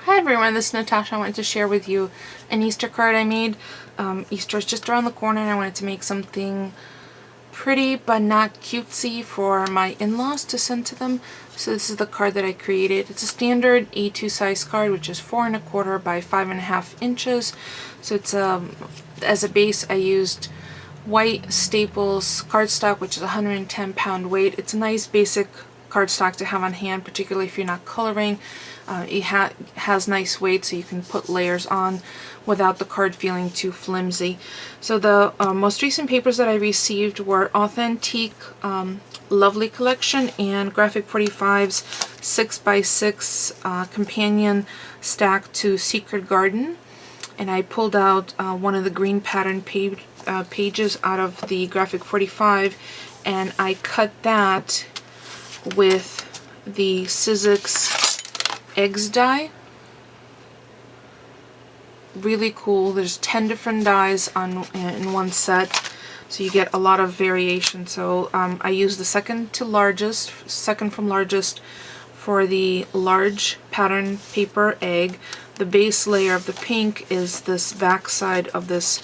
Hi everyone, this is Natasha. I wanted to share with you an Easter card I made. Easter is just around the corner and I wanted to make something pretty but not cutesy for my in-laws to send to them. So this is the card that I created. It's a standard A2 size card, which is 4 1/4 by 5.5 inches. So it's as a base I used white Staples cardstock, which is 110 pound weight. It's a nice basic cardstock to have on hand, particularly if you're not coloring. It has nice weight, so you can put layers on without the card feeling too flimsy. So the most recent papers that I received were Authentique Lovely Collection and Graphic 45's 6x6 companion stack to Secret Garden. And I pulled out one of the green pattern pages out of the Graphic 45, and I cut that with the Sizzix eggs die. Really cool. There's 10 different dies in one set, so you get a lot of variation. So I used the second from largest for the large pattern paper egg. The base layer of the pink is this back side of this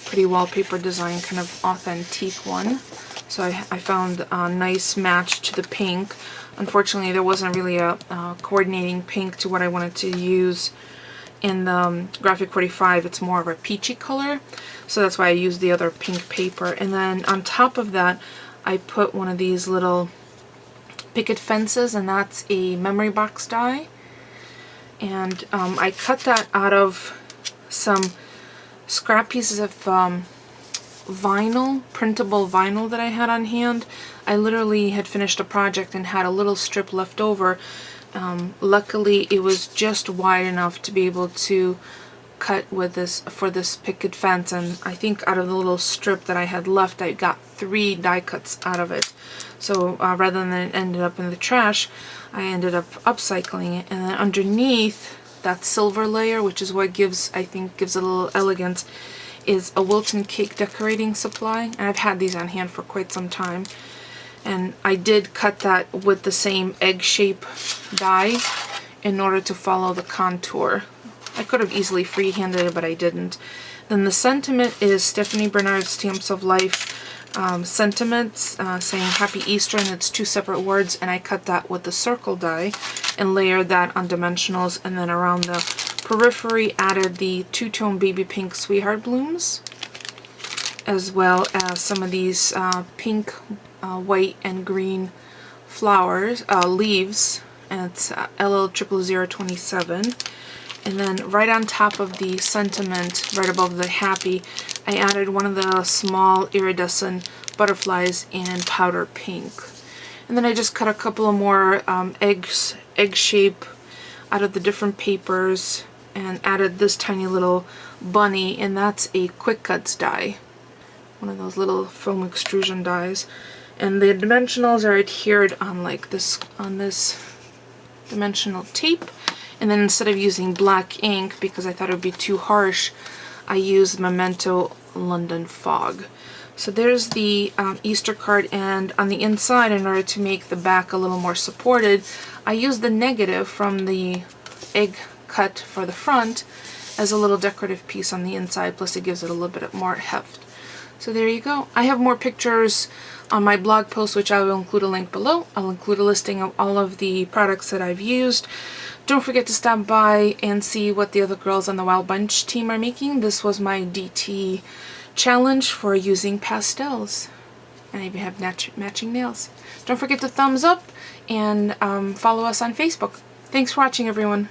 pretty wallpaper design, kind of authentique one. So I found a nice match to the pink. Unfortunately, there wasn't really a coordinating pink to what I wanted to use in the Graphic 45. It's more of a peachy color, so that's why I used the other pink paper. And then on top of that, I put one of these little picket fences, and that's a memory box die. And I cut that out of some scrap pieces of vinyl, printable vinyl that I had on hand. I literally had finished a project and had a little strip left over. Luckily it was just wide enough to be able to cut with this for this picket fence, and I think out of the little strip that I had left I got 3 die cuts out of it. So rather than it ended up in the trash, I ended up upcycling it. And then underneath that silver layer, which is what I think gives a little elegance, is a Wilton cake decorating supply, and I've had these on hand for quite some time. And I did cut that with the same egg shape die in order to follow the contour. I could have easily freehanded it, but I didn't. Then the sentiment is Stephanie Bernard's Stamps of Life sentiments, saying Happy Easter, and it's 2 separate words, and I cut that with the circle die and layered that on dimensionals, and then around the periphery added the 2-tone baby pink sweetheart blooms, as well as some of these pink, white, and green flowers, leaves, and it's LL00027. And then right on top of the sentiment, right above the happy, I added one of the small iridescent butterflies in powder pink. And then I just cut a couple of more egg shape out of the different papers and added this tiny little bunny, and that's a quick cuts die, one of those little foam extrusion dies. And the dimensionals are adhered on like this, on this dimensional tape. And then instead of using black ink, because I thought it would be too harsh, I used Memento London Fog. So there's the Easter card, and on the inside, in order to make the back a little more supported, I used the negative from the egg cut for the front as a little decorative piece on the inside, plus it gives it a little bit more heft. So there you go. I have more pictures on my blog post, which I will include a link below. I'll include a listing of all of the products that I've used. Don't forget to stop by and see what the other girls on the Wild Bunch team are making. This was my DT challenge for using pastels. And I even have matching nails. Don't forget to thumbs up and follow us on Facebook. Thanks for watching, everyone.